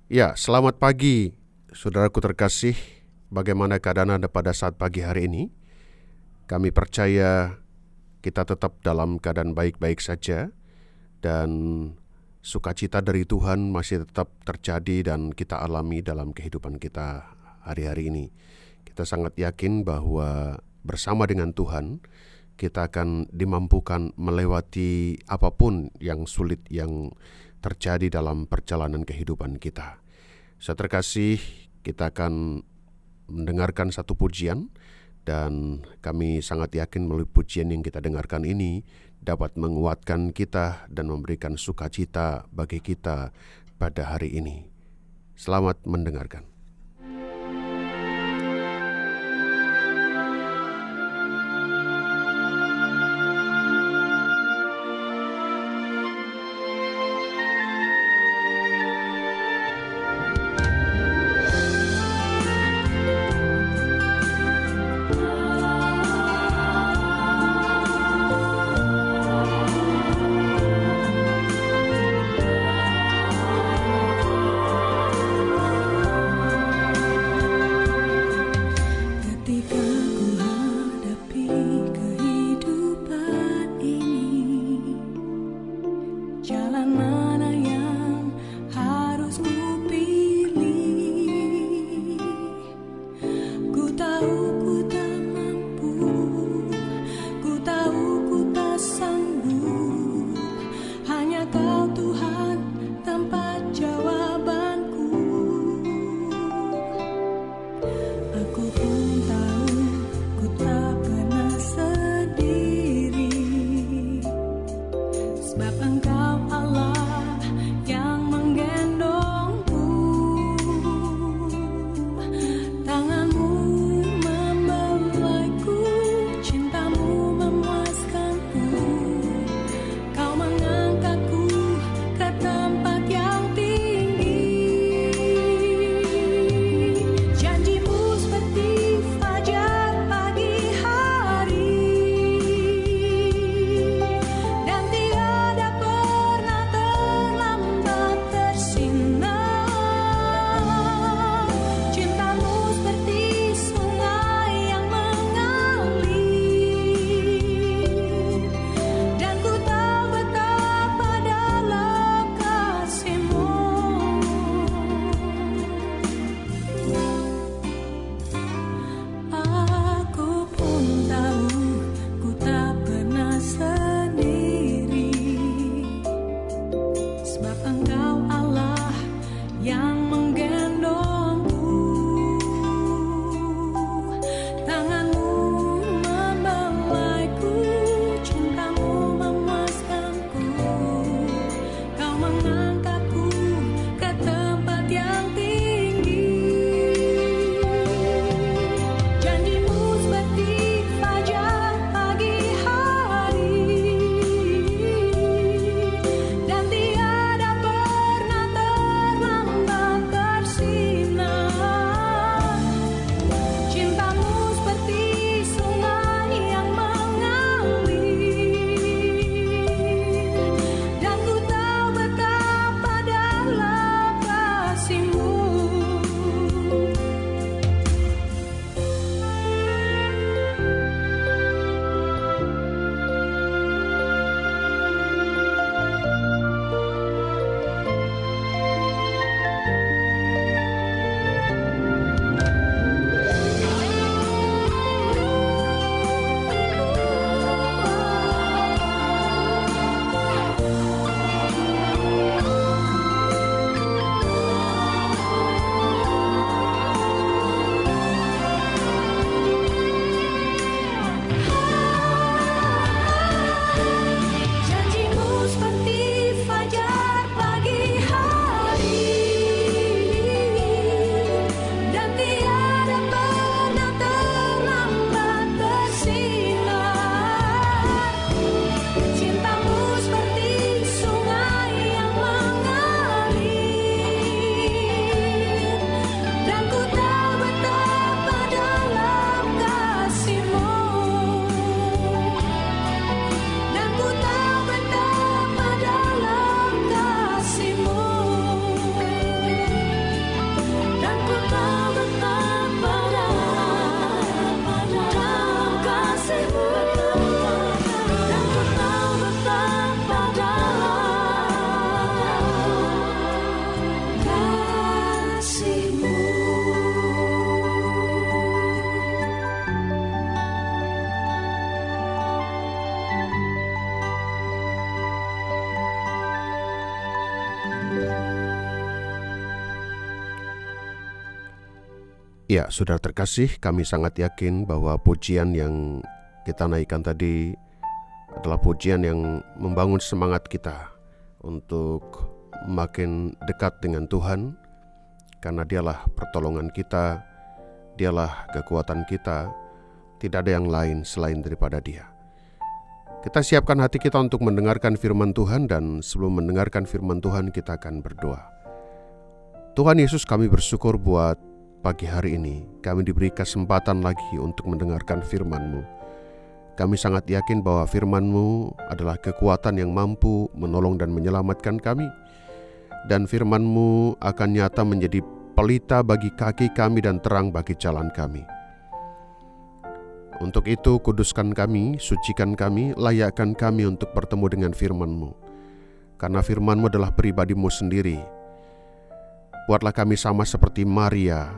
Ya, selamat pagi, saudaraku terkasih. Bagaimana keadaan Anda pada saat pagi hari ini? Kami percaya kita tetap dalam keadaan baik-baik saja dan sukacita dari Tuhan masih tetap terjadi dan kita alami dalam kehidupan kita hari-hari ini. Kita sangat yakin bahwa bersama dengan Tuhan kita akan dimampukan melewati apapun yang sulit yang terjadi dalam perjalanan kehidupan kita. Saya terkasih, kita akan mendengarkan satu pujian dan kami sangat yakin melalui pujian yang kita dengarkan ini dapat menguatkan kita dan memberikan sukacita bagi kita pada hari ini. Selamat mendengarkan. Ya, saudara terkasih, kami sangat yakin bahwa pujian yang kita naikkan tadi adalah pujian yang membangun semangat kita untuk makin dekat dengan Tuhan, karena Dialah pertolongan kita, Dialah kekuatan kita, tidak ada yang lain selain daripada Dia. Kita siapkan hati kita untuk mendengarkan firman Tuhan, dan sebelum mendengarkan firman Tuhan kita akan berdoa. Tuhan Yesus, kami bersyukur buat pagi hari ini kami diberi kesempatan lagi untuk mendengarkan firman-Mu. Kami sangat yakin bahwa firman-Mu adalah kekuatan yang mampu menolong dan menyelamatkan kami. Dan firman-Mu akan nyata menjadi pelita bagi kaki kami dan terang bagi jalan kami. Untuk itu kuduskan kami, sucikan kami, layakkan kami untuk bertemu dengan firman-Mu. Karena firman-Mu adalah pribadi-Mu sendiri. Buatlah kami sama seperti Maria,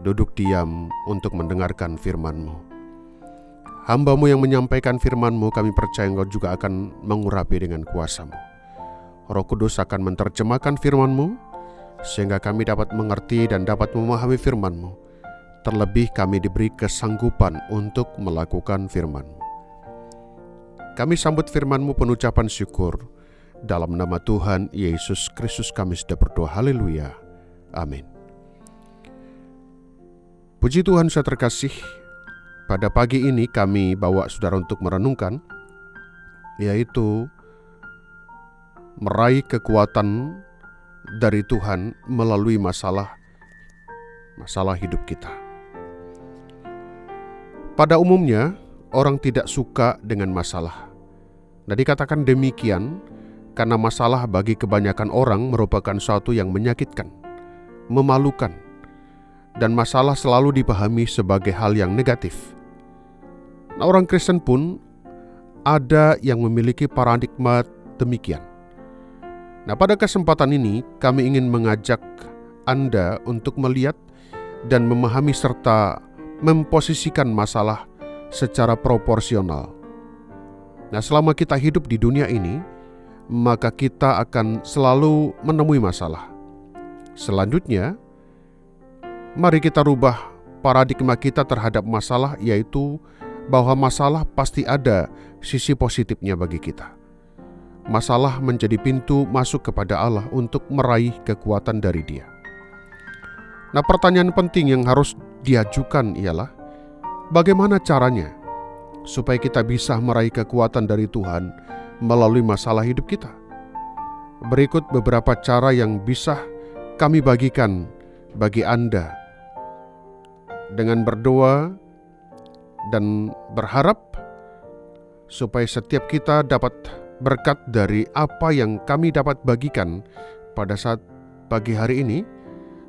duduk diam untuk mendengarkan firman-Mu. Hamba-Mu yang menyampaikan firman-Mu, kami percaya Engkau juga akan mengurapi dengan kuasa-Mu. Roh Kudus akan menerjemahkan firman-Mu, sehingga kami dapat mengerti dan dapat memahami firman-Mu. Terlebih kami diberi kesanggupan untuk melakukan firman-Mu. Kami sambut firman-Mu penuh ucapan syukur. Dalam nama Tuhan Yesus Kristus kami sudah berdoa. Haleluya. Amin. Puji Tuhan, saudara terkasih, pada pagi ini kami bawa saudara untuk merenungkan, yaitu meraih kekuatan dari Tuhan melalui masalah hidup kita. Pada umumnya, orang tidak suka dengan masalah. Nah, dikatakan demikian karena masalah bagi kebanyakan orang merupakan suatu yang menyakitkan, memalukan, dan masalah selalu dipahami sebagai hal yang negatif. Nah, orang Kristen pun ada yang memiliki paradigma demikian. Nah, pada kesempatan ini kami ingin mengajak Anda untuk melihat dan memahami serta memposisikan masalah secara proporsional. Nah, selama kita hidup di dunia ini, maka kita akan selalu menemui masalah. Selanjutnya, mari kita rubah paradigma kita terhadap masalah, yaitu bahwa masalah pasti ada sisi positifnya bagi kita. Masalah menjadi pintu masuk kepada Allah untuk meraih kekuatan dari Dia. Nah, pertanyaan penting yang harus diajukan ialah, bagaimana caranya supaya kita bisa meraih kekuatan dari Tuhan melalui masalah hidup kita? Berikut beberapa cara yang bisa kami bagikan bagi Anda. Dengan berdoa dan berharap supaya setiap kita dapat berkat dari apa yang kami dapat bagikan pada saat pagi hari ini,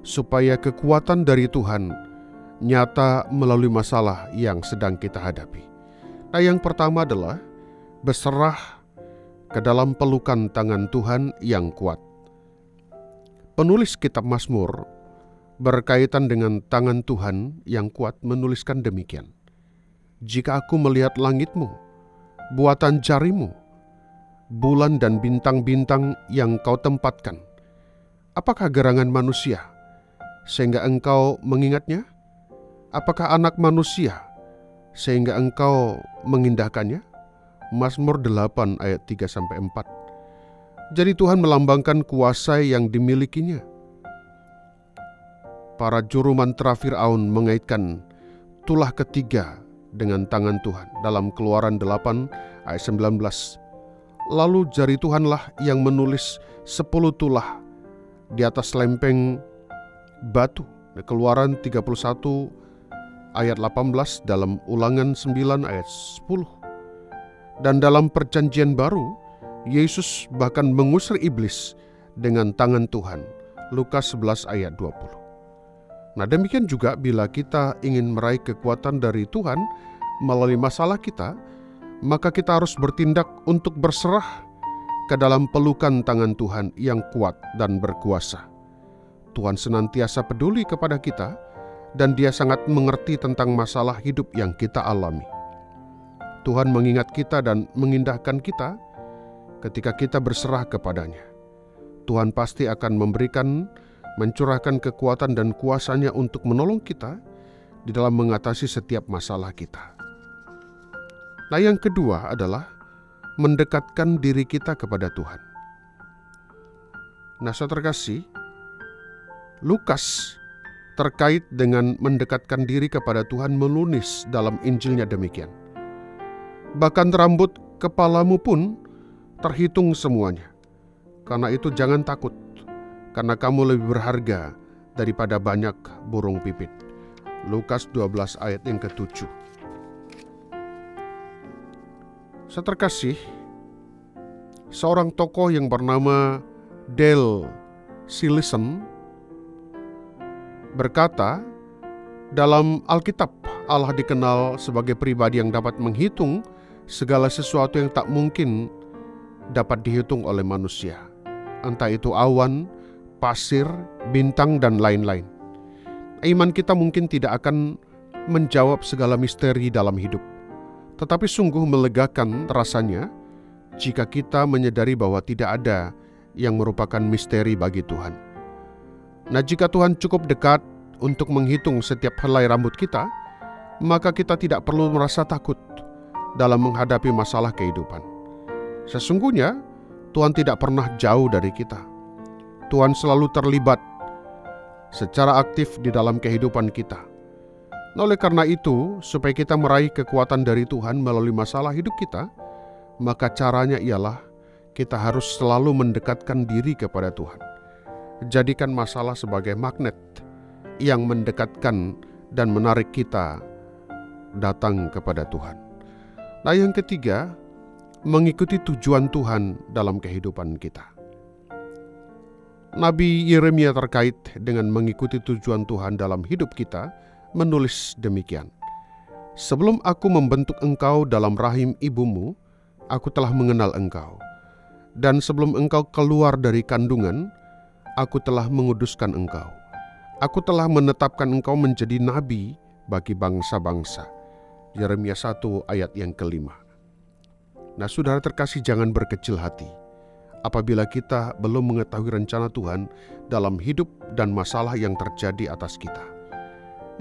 supaya kekuatan dari Tuhan nyata melalui masalah yang sedang kita hadapi. Nah, yang pertama adalah berserah ke dalam pelukan tangan Tuhan yang kuat. Penulis kitab Mazmur berkaitan dengan tangan Tuhan yang kuat menuliskan demikian. Jika aku melihat langitmu, buatan jarimu, bulan dan bintang-bintang yang kau tempatkan, apakah gerangan manusia sehingga engkau mengingatnya? Apakah anak manusia sehingga engkau mengindahkannya? Mazmur 8 ayat 3-4. Jadi Tuhan melambangkan kuasa yang dimilikinya. Para juru mantra Fir'aun mengaitkan tulah ketiga dengan tangan Tuhan dalam Keluaran 8 ayat 19. Lalu jari Tuhanlah yang menulis 10 tulah di atas lempeng batu. Keluaran 31 ayat 18, dalam Ulangan 9 ayat 10. Dan dalam perjanjian baru, Yesus bahkan mengusir iblis dengan tangan Tuhan. Lukas 11 ayat 20. Nah, demikian juga bila kita ingin meraih kekuatan dari Tuhan melalui masalah kita, maka kita harus bertindak untuk berserah ke dalam pelukan tangan Tuhan yang kuat dan berkuasa. Tuhan senantiasa peduli kepada kita, dan Dia sangat mengerti tentang masalah hidup yang kita alami. Tuhan mengingat kita dan mengindahkan kita ketika kita berserah kepadanya. Tuhan pasti akan memberikan mencurahkan kekuatan dan kuasa-Nya untuk menolong kita di dalam mengatasi setiap masalah kita. Nah, yang kedua adalah mendekatkan diri kita kepada Tuhan. Nah, saudara kasih, Lukas terkait dengan mendekatkan diri kepada Tuhan menulis dalam Injilnya demikian. Bahkan rambut kepalamu pun terhitung semuanya. Karena itu jangan takut, karena kamu lebih berharga daripada banyak burung pipit. Lukas 12 ayat yang ke-7. Saudara kasih, seorang tokoh yang bernama Dale Silison berkata, dalam Alkitab Allah dikenal sebagai pribadi yang dapat menghitung segala sesuatu yang tak mungkin dapat dihitung oleh manusia. Entah itu awan, pasir, bintang, dan lain-lain. Iman kita mungkin tidak akan menjawab segala misteri dalam hidup. Tetapi sungguh melegakan rasanya jika kita menyadari bahwa tidak ada yang merupakan misteri bagi Tuhan. Nah, jika Tuhan cukup dekat untuk menghitung setiap helai rambut kita, maka kita tidak perlu merasa takut dalam menghadapi masalah kehidupan. Sesungguhnya Tuhan tidak pernah jauh dari kita. Tuhan selalu terlibat secara aktif di dalam kehidupan kita. Nah, oleh karena itu, supaya kita meraih kekuatan dari Tuhan melalui masalah hidup kita, maka caranya ialah kita harus selalu mendekatkan diri kepada Tuhan. Jadikan masalah sebagai magnet yang mendekatkan dan menarik kita datang kepada Tuhan. Nah, yang ketiga, mengikuti tujuan Tuhan dalam kehidupan kita. Nabi Yeremia terkait dengan mengikuti tujuan Tuhan dalam hidup kita menulis demikian. Sebelum aku membentuk engkau dalam rahim ibumu, aku telah mengenal engkau. Dan sebelum engkau keluar dari kandungan, aku telah menguduskan engkau. Aku telah menetapkan engkau menjadi nabi bagi bangsa-bangsa. Yeremia 1 ayat yang ke-5. Nah, saudara terkasih, jangan berkecil hati apabila kita belum mengetahui rencana Tuhan dalam hidup dan masalah yang terjadi atas kita.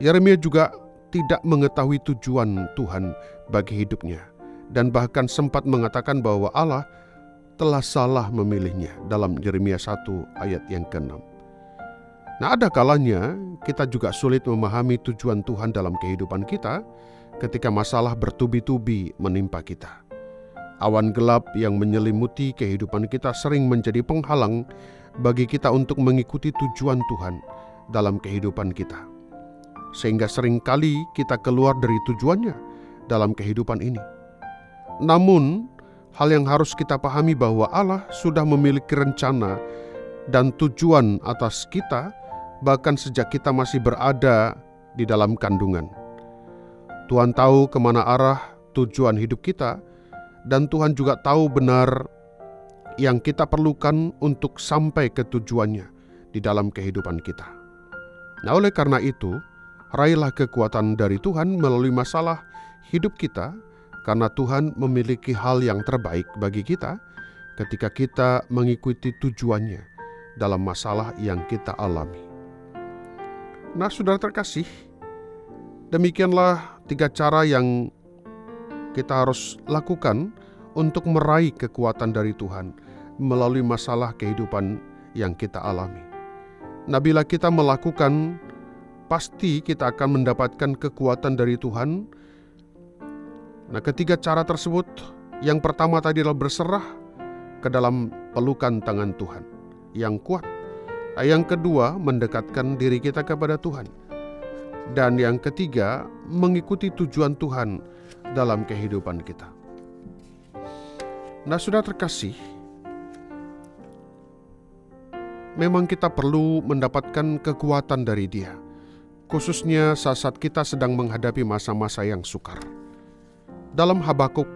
Yeremia juga tidak mengetahui tujuan Tuhan bagi hidupnya, dan bahkan sempat mengatakan bahwa Allah telah salah memilihnya dalam Yeremia 1 ayat yang ke-6. Nah, ada kalanya kita juga sulit memahami tujuan Tuhan dalam kehidupan kita ketika masalah bertubi-tubi menimpa kita. Awan gelap yang menyelimuti kehidupan kita sering menjadi penghalang bagi kita untuk mengikuti tujuan Tuhan dalam kehidupan kita. Sehingga seringkali kita keluar dari tujuannya dalam kehidupan ini. Namun, hal yang harus kita pahami bahwa Allah sudah memiliki rencana dan tujuan atas kita bahkan sejak kita masih berada di dalam kandungan. Tuhan tahu kemana arah tujuan hidup kita, dan Tuhan juga tahu benar yang kita perlukan untuk sampai ke tujuannya di dalam kehidupan kita. Nah, oleh karena itu, raihlah kekuatan dari Tuhan melalui masalah hidup kita, karena Tuhan memiliki hal yang terbaik bagi kita ketika kita mengikuti tujuannya dalam masalah yang kita alami. Nah, saudara terkasih, demikianlah 3 cara yang kita harus lakukan untuk meraih kekuatan dari Tuhan melalui masalah kehidupan yang kita alami. Nah, bila kita melakukan, pasti kita akan mendapatkan kekuatan dari Tuhan. Nah, 3 cara tersebut, yang pertama tadi adalah berserah ke dalam pelukan tangan Tuhan yang kuat. Nah, yang kedua, mendekatkan diri kita kepada Tuhan. Dan yang ketiga, mengikuti tujuan Tuhan dalam kehidupan kita. Nah, saudara terkasih, memang kita perlu mendapatkan kekuatan dari Dia, khususnya saat kita sedang menghadapi masa-masa yang sukar. Dalam Habakuk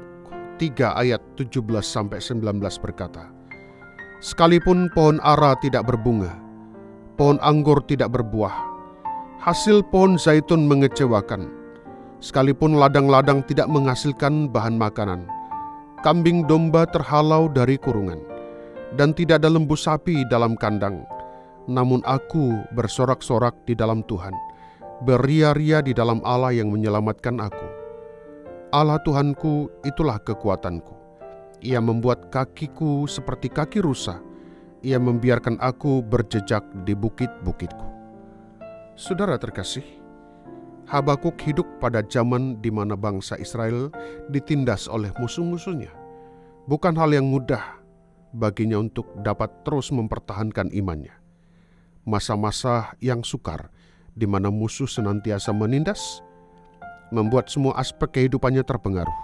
3 ayat 17-19 berkata, "Sekalipun pohon ara tidak berbunga, pohon anggur tidak berbuah, hasil pohon zaitun mengecewakan, sekalipun ladang-ladang tidak menghasilkan bahan makanan, kambing domba terhalau dari kurungan, dan tidak ada lembu sapi dalam kandang, namun aku bersorak-sorak di dalam Tuhan, beria-ria di dalam Allah yang menyelamatkan aku. Allah Tuhanku, itulah kekuatanku. Ia membuat kakiku seperti kaki rusa. Ia membiarkan aku berjejak di bukit-bukitku. Saudara terkasih, Habakuk hidup pada zaman di mana bangsa Israel ditindas oleh musuh-musuhnya. Bukan hal yang mudah baginya untuk dapat terus mempertahankan imannya. Masa-masa yang sukar di mana musuh senantiasa menindas, membuat semua aspek kehidupannya terpengaruh.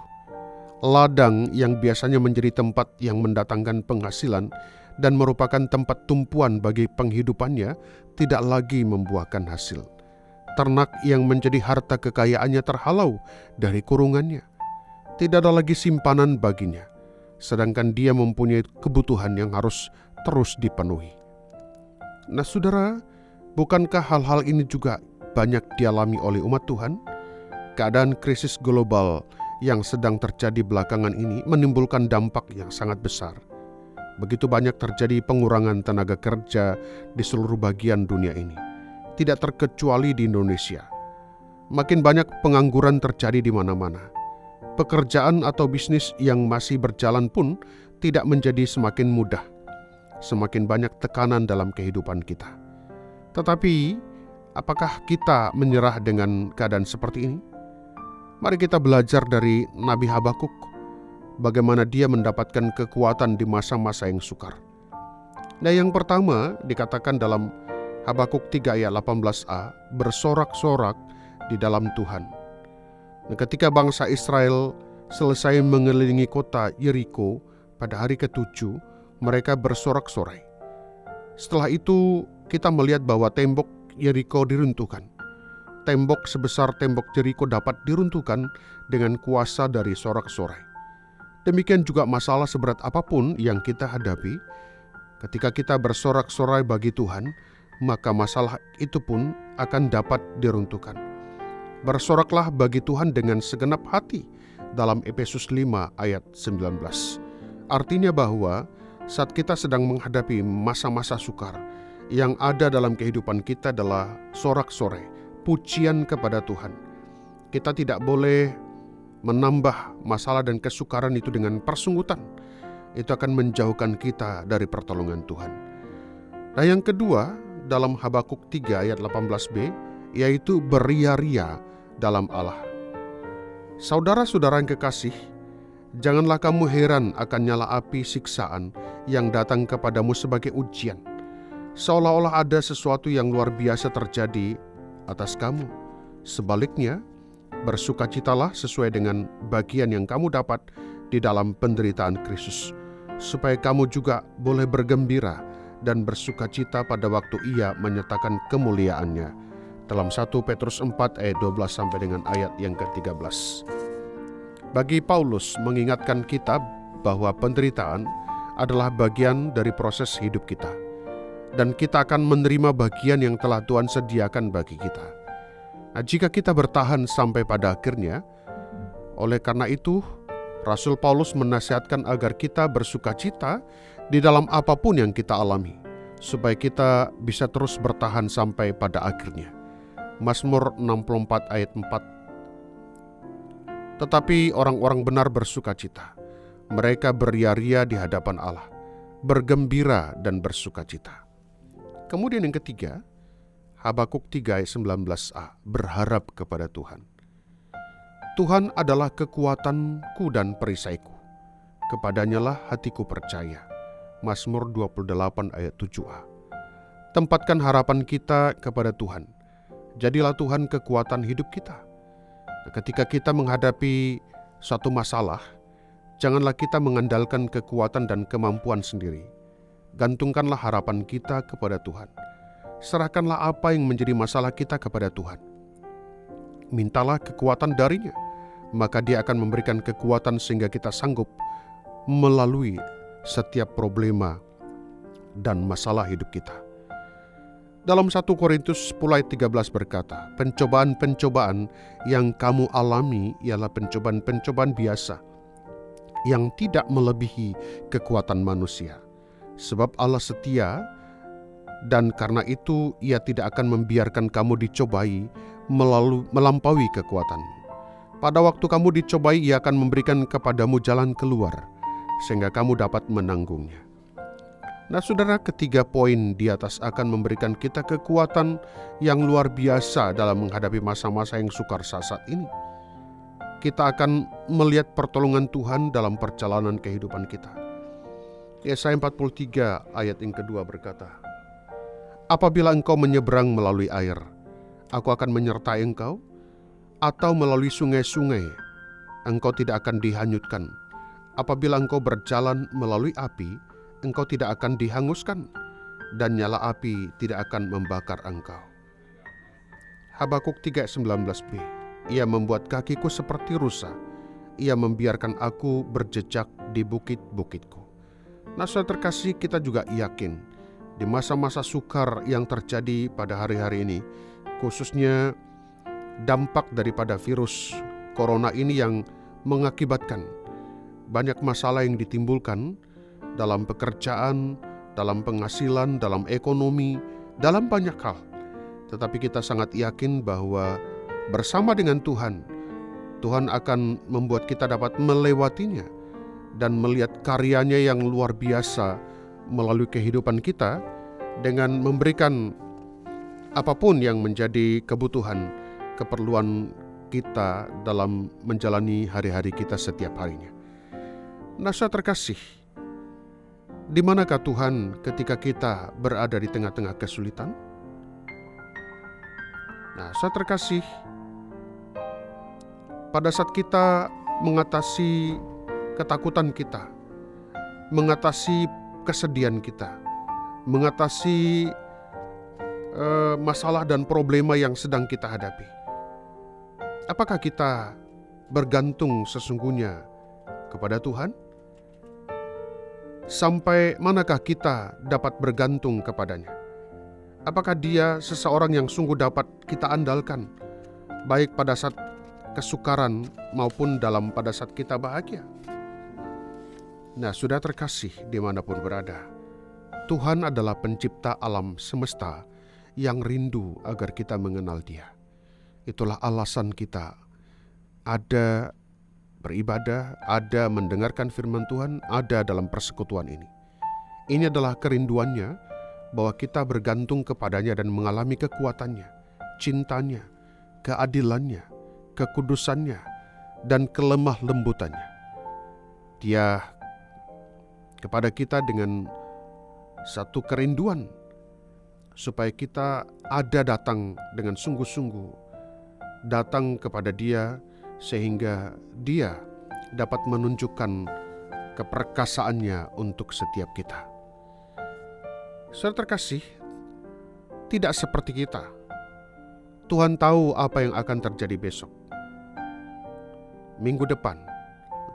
Ladang yang biasanya menjadi tempat yang mendatangkan penghasilan dan merupakan tempat tumpuan bagi penghidupannya tidak lagi membuahkan hasil. Ternak yang menjadi harta kekayaannya terhalau dari kurungannya. Tidak ada lagi simpanan baginya, sedangkan dia mempunyai kebutuhan yang harus terus dipenuhi. Nah saudara, bukankah hal-hal ini juga banyak dialami oleh umat Tuhan? Keadaan krisis global yang sedang terjadi belakangan ini menimbulkan dampak yang sangat besar. Begitu banyak terjadi pengurangan tenaga kerja di seluruh bagian dunia ini. Tidak terkecuali di Indonesia. Makin banyak pengangguran terjadi di mana-mana. Pekerjaan atau bisnis yang masih berjalan pun tidak menjadi semakin mudah. Semakin banyak tekanan dalam kehidupan kita. Tetapi, apakah kita menyerah dengan keadaan seperti ini? Mari kita belajar dari Nabi Habakuk, bagaimana dia mendapatkan kekuatan di masa-masa yang sukar. Nah, yang pertama dikatakan dalam Habakuk 3 ayat 18a, bersorak-sorak di dalam Tuhan. Nah, ketika bangsa Israel selesai mengelilingi kota Yeriko pada hari ke-7, mereka bersorak-sorai. Setelah itu kita melihat bahwa tembok Yeriko diruntuhkan. Tembok sebesar tembok Yeriko dapat diruntuhkan dengan kuasa dari sorak-sorai. Demikian juga masalah seberat apapun yang kita hadapi, ketika kita bersorak-sorai bagi Tuhan, maka masalah itu pun akan dapat diruntuhkan. Bersoraklah bagi Tuhan dengan segenap hati dalam Efesus 5 ayat 19. Artinya bahwa saat kita sedang menghadapi masa-masa sukar, yang ada dalam kehidupan kita adalah sorak-sorai, pujian kepada Tuhan. Kita tidak boleh menambah masalah dan kesukaran itu dengan persunggutan. Itu akan menjauhkan kita dari pertolongan Tuhan. Nah, yang kedua, dalam Habakuk 3 ayat 18b, yaitu beria-ria dalam Allah. Saudara-saudara yang kekasih, janganlah kamu heran akan nyala api siksaan yang datang kepadamu sebagai ujian, seolah-olah ada sesuatu yang luar biasa terjadi atas kamu. Sebaliknya, bersukacitalah sesuai dengan bagian yang kamu dapat di dalam penderitaan Kristus, supaya kamu juga boleh bergembira dan bersukacita pada waktu Ia menyatakan kemuliaannya. Dalam 1 Petrus 4 ayat 12 sampai dengan ayat yang ke-13. Bagi Paulus mengingatkan kita bahwa penderitaan adalah bagian dari proses hidup kita, dan kita akan menerima bagian yang telah Tuhan sediakan bagi kita. Nah, jika kita bertahan sampai pada akhirnya, oleh karena itu Rasul Paulus menasihatkan agar kita bersukacita di dalam apapun yang kita alami, supaya kita bisa terus bertahan sampai pada akhirnya. Mazmur 64 ayat 4. Tetapi orang-orang benar bersukacita. Mereka beria-ria di hadapan Allah, bergembira dan bersukacita. Kemudian yang ketiga, Habakuk 3 ayat 19a, berharap kepada Tuhan. Tuhan adalah kekuatanku dan perisaiku. Kepadanyalah hatiku percaya. Mazmur 28 ayat 7a. Tempatkan harapan kita kepada Tuhan. Jadilah Tuhan kekuatan hidup kita. Ketika kita menghadapi suatu masalah, janganlah kita mengandalkan kekuatan dan kemampuan sendiri. Gantungkanlah harapan kita kepada Tuhan. Serahkanlah apa yang menjadi masalah kita kepada Tuhan. Mintalah kekuatan darinya, maka Dia akan memberikan kekuatan sehingga kita sanggup melalui setiap problema dan masalah hidup kita. Dalam 1 Korintus 10 ayat 13 berkata, pencobaan-pencobaan yang kamu alami ialah pencobaan-pencobaan biasa yang tidak melebihi kekuatan manusia. Sebab Allah setia dan karena itu Ia tidak akan membiarkan kamu dicobai melampaui kekuatanmu. Pada waktu kamu dicobai, Ia akan memberikan kepadamu jalan keluar, sehingga kamu dapat menanggungnya. Nah saudara, ketiga poin di atas akan memberikan kita kekuatan yang luar biasa dalam menghadapi masa-masa yang sukar saat ini. Kita akan melihat pertolongan Tuhan dalam perjalanan kehidupan kita. Yesaya 43 ayat yang kedua berkata, apabila engkau menyeberang melalui air, aku akan menyertai engkau, atau melalui sungai-sungai, engkau tidak akan dihanyutkan. Apabila engkau berjalan melalui api, engkau tidak akan dihanguskan, dan nyala api tidak akan membakar engkau. Habakuk 3:19b, Ia membuat kakiku seperti rusa, Ia membiarkan aku berjejak di bukit-bukitku. Nah saudara terkasih, kita juga yakin di masa-masa sukar yang terjadi pada hari-hari ini, khususnya dampak daripada virus corona ini yang mengakibatkan banyak masalah yang ditimbulkan dalam pekerjaan, dalam penghasilan, dalam ekonomi, dalam banyak hal. Tetapi kita sangat yakin bahwa bersama dengan Tuhan, Tuhan akan membuat kita dapat melewatinya dan melihat karyanya yang luar biasa melalui kehidupan kita dengan memberikan apapun yang menjadi kebutuhan, keperluan kita dalam menjalani hari-hari kita setiap harinya. Nah saudara terkasih, di manakah Tuhan ketika kita berada di tengah-tengah kesulitan? Nah saudara terkasih, pada saat kita mengatasi ketakutan kita, mengatasi kesedihan kita, mengatasi masalah dan problema yang sedang kita hadapi, apakah kita bergantung sesungguhnya kepada Tuhan? Sampai manakah kita dapat bergantung kepadanya? Apakah Dia seseorang yang sungguh dapat kita andalkan, baik pada saat kesukaran maupun pada saat kita bahagia? Nah sudah terkasih dimanapun berada, Tuhan adalah pencipta alam semesta yang rindu agar kita mengenal Dia. Itulah alasan kita ada beribadah, ada mendengarkan firman Tuhan, ada dalam persekutuan ini. Ini adalah kerinduannya bahwa kita bergantung kepadanya dan mengalami kekuatannya, cintanya, keadilannya, kekudusannya, dan kelemah lembutannya. Dia kepada kita dengan satu kerinduan supaya kita ada datang dengan sungguh-sungguh, datang kepada Dia sehingga Dia dapat menunjukkan keperkasaannya untuk setiap kita. Saudara terkasih, tidak seperti kita. Tuhan tahu apa yang akan terjadi besok, minggu depan,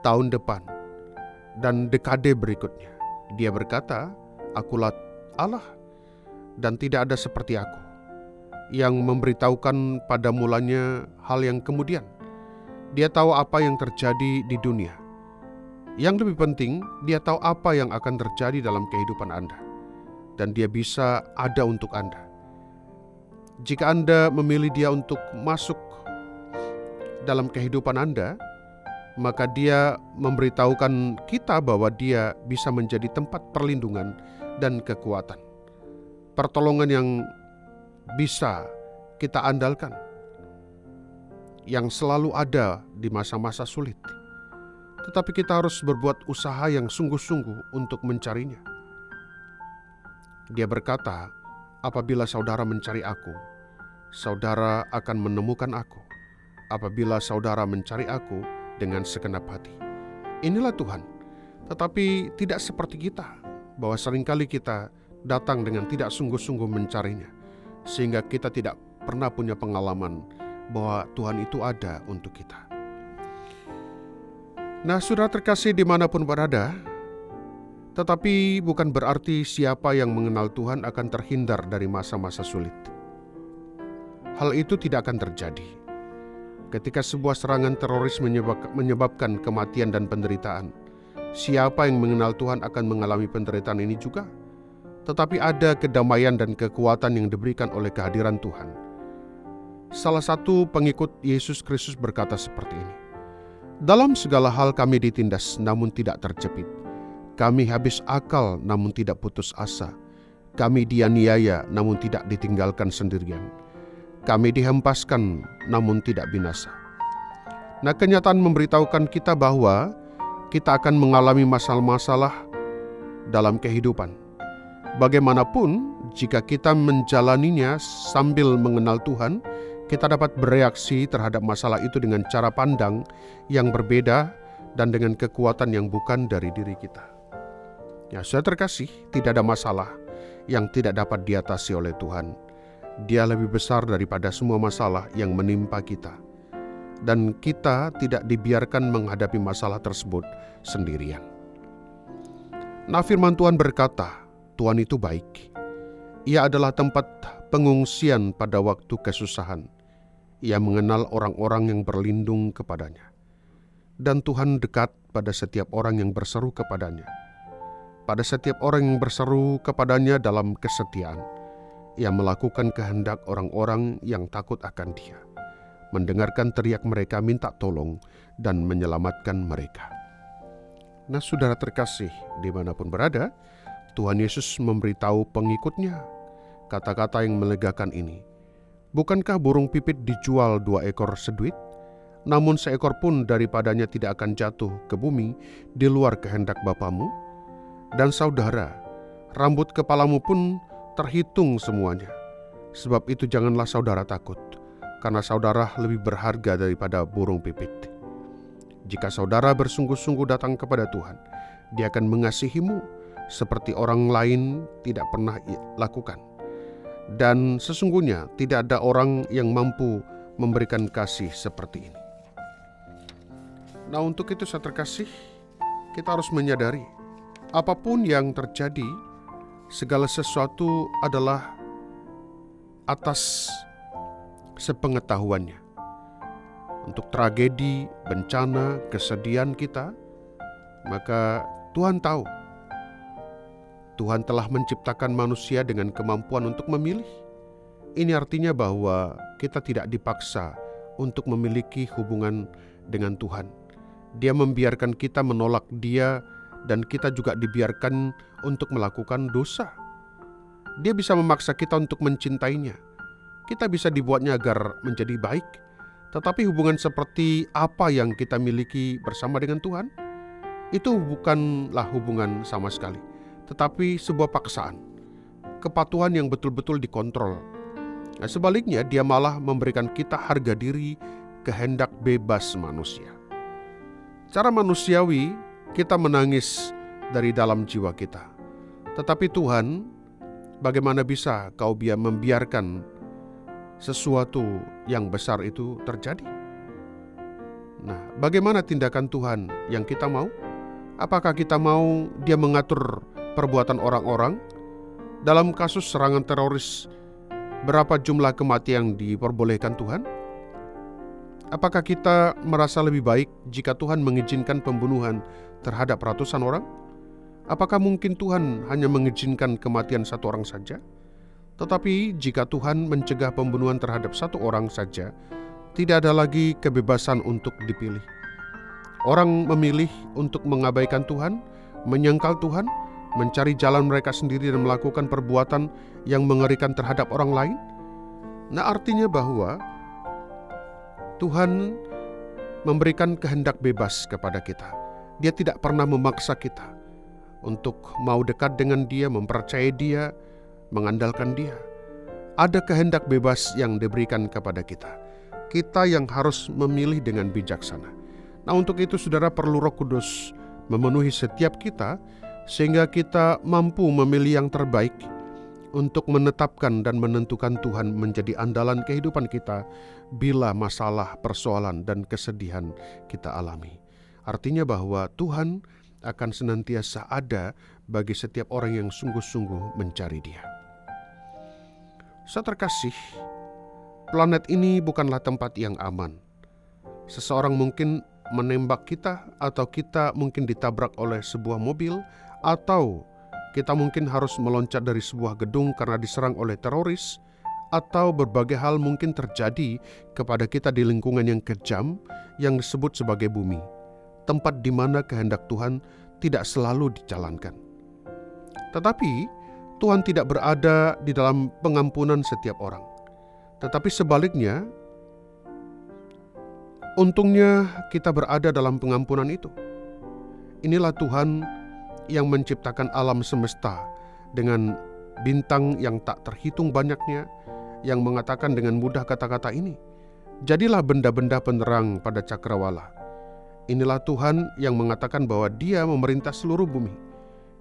tahun depan, dan dekade berikutnya. Dia berkata, akulah Allah dan tidak ada seperti aku, yang memberitahukan pada mulanya hal yang kemudian. Dia tahu apa yang terjadi di dunia. Yang lebih penting, Dia tahu apa yang akan terjadi dalam kehidupan Anda, dan Dia bisa ada untuk Anda. Jika Anda memilih Dia untuk masuk dalam kehidupan Anda, maka Dia memberitahukan kita bahwa Dia bisa menjadi tempat perlindungan dan kekuatan, pertolongan yang bisa kita andalkan, yang selalu ada di masa-masa sulit. Tetapi kita harus berbuat usaha yang sungguh-sungguh untuk mencarinya. Dia berkata, apabila saudara mencari aku, saudara akan menemukan aku. Apabila saudara mencari aku dengan segenap hati. Inilah Tuhan. Tetapi tidak seperti kita, bahwa seringkali kita datang dengan tidak sungguh-sungguh mencarinya, sehingga kita tidak pernah punya pengalaman bahwa Tuhan itu ada untuk kita. Nah, saudara terkasih dimanapun berada, tetapi bukan berarti siapa yang mengenal Tuhan akan terhindar dari masa-masa sulit. Hal itu tidak akan terjadi. Ketika sebuah serangan teroris menyebabkan kematian dan penderitaan, siapa yang mengenal Tuhan akan mengalami penderitaan ini juga. tetapi ada kedamaian dan kekuatan yang diberikan oleh kehadiran Tuhan. Salah satu pengikut Yesus Kristus berkata seperti ini, "Dalam segala hal kami ditindas namun tidak terjepit. Kami habis akal namun tidak putus asa. Kami dianiaya namun tidak ditinggalkan sendirian. Kami dihempaskan namun tidak binasa." Nah, kenyataan memberitahukan kita bahwa kita akan mengalami masalah-masalah dalam kehidupan. Bagaimanapun, jika kita menjalaninya sambil mengenal Tuhan, kita dapat bereaksi terhadap masalah itu dengan cara pandang yang berbeda dan dengan kekuatan yang bukan dari diri kita. Ya, saudara terkasih, tidak ada masalah yang tidak dapat diatasi oleh Tuhan. Dia lebih besar daripada semua masalah yang menimpa kita. Dan kita tidak dibiarkan menghadapi masalah tersebut sendirian. Nah, firman Tuhan berkata, Tuhan itu baik. Ia adalah tempat pengungsian pada waktu kesusahan. Ia mengenal orang-orang yang berlindung kepadanya. Dan Tuhan dekat pada setiap orang yang berseru kepadanya. Pada setiap orang yang berseru kepadanya dalam kesetiaan. Ia melakukan kehendak orang-orang yang takut akan Dia. Mendengarkan teriak mereka minta tolong dan menyelamatkan mereka. Nah, saudara terkasih, dimanapun berada, Tuhan Yesus memberitahu pengikutnya kata-kata yang melegakan ini. Bukankah burung pipit dijual 2 ekor seduit? Namun seekor pun daripadanya tidak akan jatuh ke bumi di luar kehendak Bapamu. Dan saudara, rambut kepalamu pun terhitung semuanya. Sebab itu janganlah saudara takut, karena saudara lebih berharga daripada burung pipit. Jika saudara bersungguh-sungguh datang kepada Tuhan, Dia akan mengasihimu seperti orang lain tidak pernah lakukan. Dan sesungguhnya tidak ada orang yang mampu memberikan kasih seperti ini. Nah, untuk itu saya terkasih, kita harus menyadari apapun yang terjadi, segala sesuatu adalah atas sepengetahuannya. Untuk tragedi, bencana, kesedihan kita, maka Tuhan tahu. Tuhan telah menciptakan manusia dengan kemampuan untuk memilih. Ini artinya bahwa kita tidak dipaksa untuk memiliki hubungan dengan Tuhan. Dia membiarkan kita menolak Dia, dan kita juga dibiarkan untuk melakukan dosa. Dia bisa memaksa kita untuk mencintainya. Kita bisa dibuatnya agar menjadi baik. Tetapi hubungan seperti apa yang kita miliki bersama dengan Tuhan, itu bukanlah hubungan sama sekali, tetapi sebuah paksaan, kepatuhan yang betul-betul dikontrol. Nah, sebaliknya, Dia malah memberikan kita harga diri, kehendak bebas manusia. Cara manusiawi, kita menangis dari dalam jiwa kita. Tetapi Tuhan, bagaimana bisa Kau membiarkan sesuatu yang besar itu terjadi? Nah, bagaimana tindakan Tuhan yang kita mau? Apakah kita mau Dia mengatur perbuatan orang-orang? Dalam kasus serangan teroris, berapa jumlah kematian yang diperbolehkan Tuhan? Apakah kita merasa lebih baik jika Tuhan mengizinkan pembunuhan terhadap ratusan orang? Apakah mungkin Tuhan hanya mengizinkan kematian 1 orang saja? Tetapi jika Tuhan mencegah pembunuhan terhadap 1 orang saja, tidak ada lagi kebebasan untuk dipilih. Orang memilih untuk mengabaikan Tuhan, menyangkal Tuhan, mencari jalan mereka sendiri dan melakukan perbuatan yang mengerikan terhadap orang lain. Nah, artinya bahwa Tuhan memberikan kehendak bebas kepada kita. Dia tidak pernah memaksa kita untuk mau dekat dengan Dia, mempercayai Dia, mengandalkan Dia. Ada kehendak bebas yang diberikan kepada kita. Kita yang harus memilih dengan bijaksana. Nah, untuk itu saudara perlu Roh Kudus memenuhi setiap kita, sehingga kita mampu memilih yang terbaik untuk menetapkan dan menentukan Tuhan menjadi andalan kehidupan kita bila masalah, persoalan, dan kesedihan kita alami. Artinya bahwa Tuhan akan senantiasa ada bagi setiap orang yang sungguh-sungguh mencari Dia. Saudara terkasih, planet ini bukanlah tempat yang aman. Seseorang mungkin menembak kita, atau kita mungkin ditabrak oleh sebuah mobil, atau kita mungkin harus meloncat dari sebuah gedung karena diserang oleh teroris, atau berbagai hal mungkin terjadi kepada kita di lingkungan yang kejam yang disebut sebagai bumi, tempat di mana kehendak Tuhan tidak selalu dijalankan. Tetapi Tuhan tidak berada di dalam pengampunan setiap orang, tetapi sebaliknya, untungnya kita berada dalam pengampunan itu. Inilah Tuhan yang menciptakan alam semesta dengan bintang yang tak terhitung banyaknya, yang mengatakan dengan mudah kata-kata ini, jadilah benda-benda penerang pada cakrawala. Inilah Tuhan yang mengatakan bahwa Dia memerintah seluruh bumi.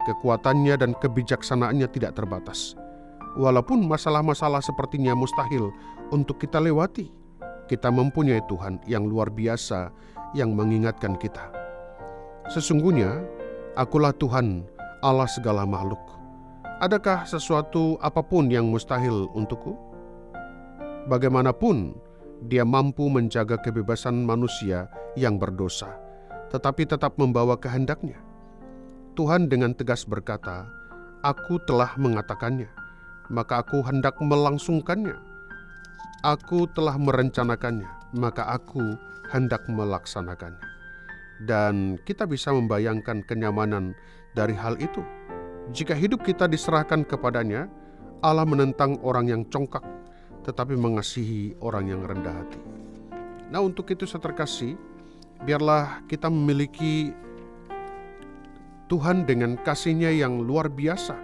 Kekuatannya dan kebijaksanaannya tidak terbatas. Walaupun masalah-masalah sepertinya mustahil untuk kita lewati, kita mempunyai Tuhan yang luar biasa yang mengingatkan kita. Sesungguhnya, Akulah Tuhan, Allah segala makhluk. Adakah sesuatu apapun yang mustahil untukku? Bagaimanapun, Dia mampu menjaga kebebasan manusia yang berdosa, tetapi tetap membawa kehendaknya. Tuhan dengan tegas berkata, Aku telah mengatakannya, maka Aku hendak melangsungkannya. Aku telah merencanakannya, maka Aku hendak melaksanakannya. Dan kita bisa membayangkan kenyamanan dari hal itu. Jika hidup kita diserahkan kepadanya, Allah menentang orang yang congkak, tetapi mengasihi orang yang rendah hati. Nah, untuk itu saya terkasih, biarlah kita memiliki Tuhan dengan kasih-Nya yang luar biasa,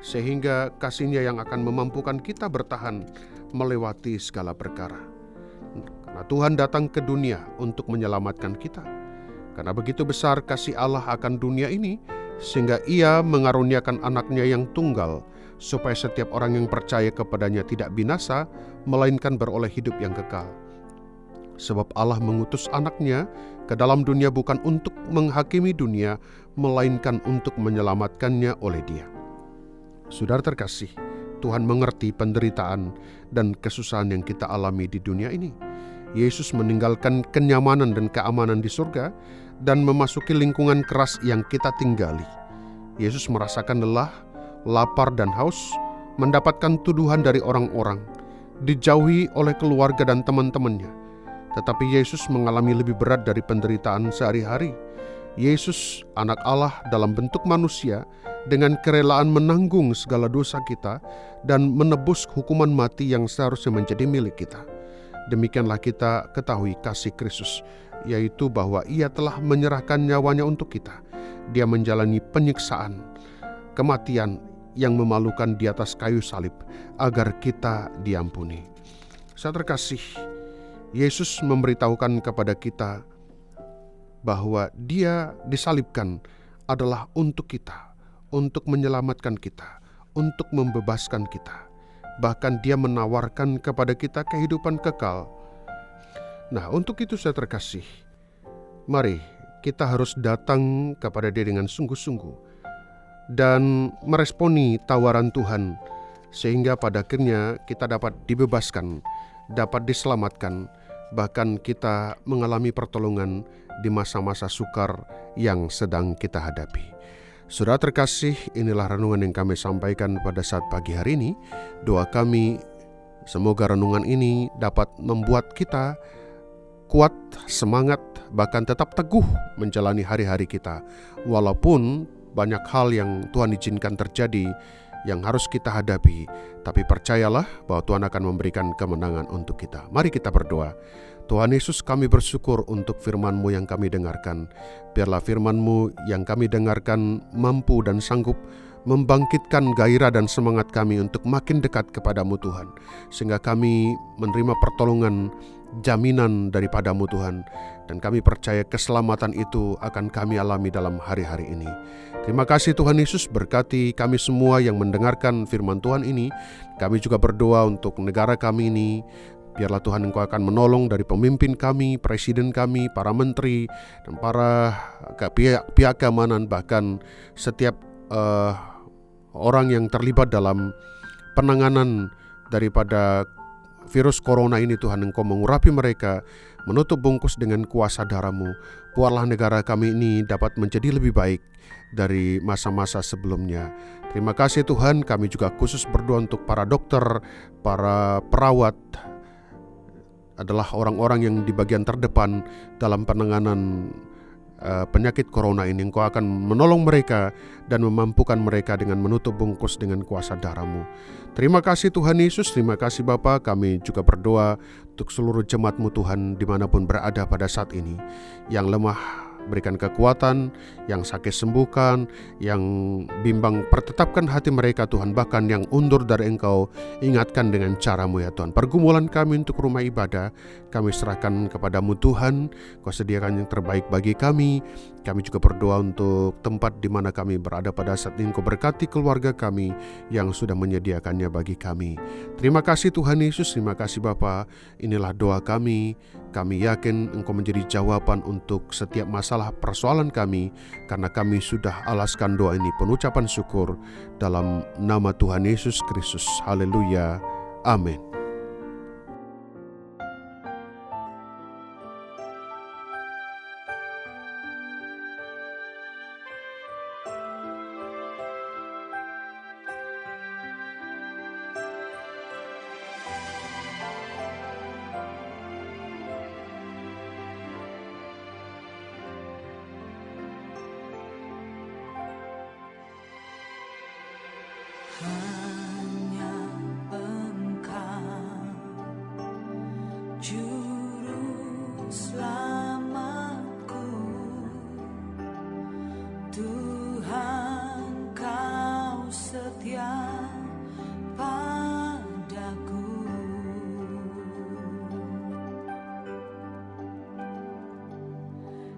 sehingga kasih-Nya yang akan memampukan kita bertahan melewati segala perkara. Karena Tuhan datang ke dunia untuk menyelamatkan kita. Karena begitu besar kasih Allah akan dunia ini, sehingga Ia mengaruniakan anaknya yang tunggal, supaya setiap orang yang percaya kepadanya tidak binasa, melainkan beroleh hidup yang kekal. Sebab Allah mengutus anaknya ke dalam dunia bukan untuk menghakimi dunia, melainkan untuk menyelamatkannya oleh Dia. Saudara terkasih, Tuhan mengerti penderitaan dan kesusahan yang kita alami di dunia ini. Yesus meninggalkan kenyamanan dan keamanan di surga dan memasuki lingkungan keras yang kita tinggali. Yesus merasakan lelah, lapar dan haus, mendapatkan tuduhan dari orang-orang, dijauhi oleh keluarga dan teman-temannya. Tetapi Yesus mengalami lebih berat dari penderitaan sehari-hari. Yesus, anak Allah dalam bentuk manusia, dengan kerelaan menanggung segala dosa kita dan menebus hukuman mati yang seharusnya menjadi milik kita. Demikianlah kita ketahui kasih Kristus, yaitu bahwa Ia telah menyerahkan nyawanya untuk kita. Dia menjalani penyiksaan, kematian yang memalukan di atas kayu salib, agar kita diampuni. Saya terkasih, Yesus memberitahukan kepada kita bahwa Dia disalibkan adalah untuk kita, untuk menyelamatkan kita, untuk membebaskan kita. Bahkan Dia menawarkan kepada kita kehidupan kekal. Nah, untuk itu saya terkasih, mari kita harus datang kepada Dia dengan sungguh-sungguh dan meresponi tawaran Tuhan, sehingga pada akhirnya kita dapat dibebaskan, dapat diselamatkan, bahkan kita mengalami pertolongan di masa-masa sukar yang sedang kita hadapi. Saudara terkasih, inilah renungan yang kami sampaikan pada saat pagi hari ini. Doa kami, semoga renungan ini dapat membuat kita kuat, semangat, bahkan tetap teguh menjalani hari-hari kita. Walaupun banyak hal yang Tuhan izinkan terjadi yang harus kita hadapi, tapi percayalah bahwa Tuhan akan memberikan kemenangan untuk kita. Mari kita berdoa. Tuhan Yesus, kami bersyukur untuk firman-Mu yang kami dengarkan. Biarlah firman-Mu yang kami dengarkan mampu dan sanggup membangkitkan gairah dan semangat kami untuk makin dekat kepadamu Tuhan. Sehingga kami menerima pertolongan, jaminan daripada-Mu Tuhan. Dan kami percaya keselamatan itu akan kami alami dalam hari-hari ini. Terima kasih Tuhan Yesus, berkati kami semua yang mendengarkan firman Tuhan ini. Kami juga berdoa untuk negara kami ini. Biarlah Tuhan Engkau akan menolong dari pemimpin kami, presiden kami, para menteri, dan para pihak keamanan, bahkan setiap orang yang terlibat dalam penanganan daripada virus corona ini. Tuhan, Engkau mengurapi mereka, menutup bungkus dengan kuasa darah-Mu. Buatlah negara kami ini dapat menjadi lebih baik dari masa-masa sebelumnya. Terima kasih Tuhan, kami juga khusus berdoa untuk para dokter, para perawat, adalah orang-orang yang di bagian terdepan dalam penanganan penyakit corona ini. Engkau akan menolong mereka dan memampukan mereka dengan menutup bungkus dengan kuasa darah-Mu. Terima kasih Tuhan Yesus, terima kasih Bapa. Kami juga berdoa untuk seluruh jemaat-Mu Tuhan dimanapun berada pada saat ini. Yang lemah berikan kekuatan, yang sakit sembuhkan, yang bimbang pertetapkan hati mereka Tuhan, bahkan yang undur dari Engkau ingatkan dengan cara-Mu ya Tuhan. Pergumulan kami untuk rumah ibadah kami serahkan kepadamu Tuhan, Kau sediakan yang terbaik bagi kami. Kami juga berdoa untuk tempat di mana kami berada pada saat ini. Kau berkati keluarga kami yang sudah menyediakannya bagi kami. Terima kasih Tuhan Yesus, terima kasih Bapa. Inilah doa kami. Kami yakin Engkau menjadi jawaban untuk setiap masalah persoalan kami, karena kami sudah alaskan doa ini penucapan syukur dalam nama Tuhan Yesus Kristus. Haleluya. Amin. Hanya Engkau, Juru Selamatku, Tuhan Kau setia padaku.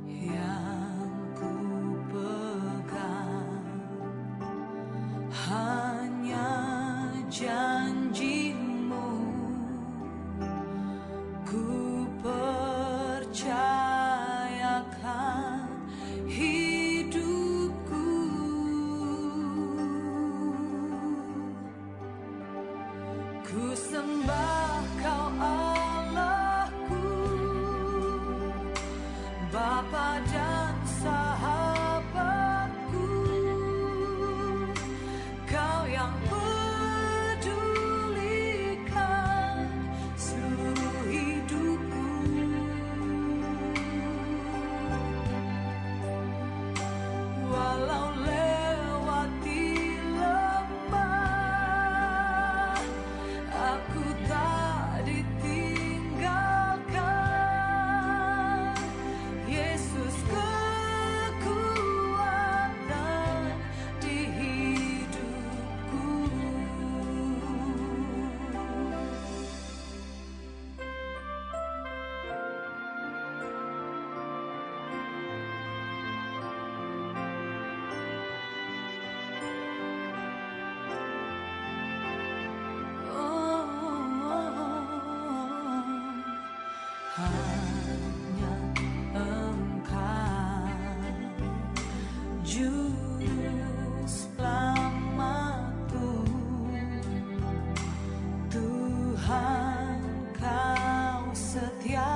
Yang ku pegang hanya janji-Mu, ku percayakan hidupku. Ku sembah Kau Allahku, Bapa dan sahabatku, Kau yang pedulikan seluruh hidupku. Walau lewati lembah, aku tak ditinggalkan. Yesus kekuatan di hidupku. Hanya Engkau, Juru Selamatku, Tuhan Kau setia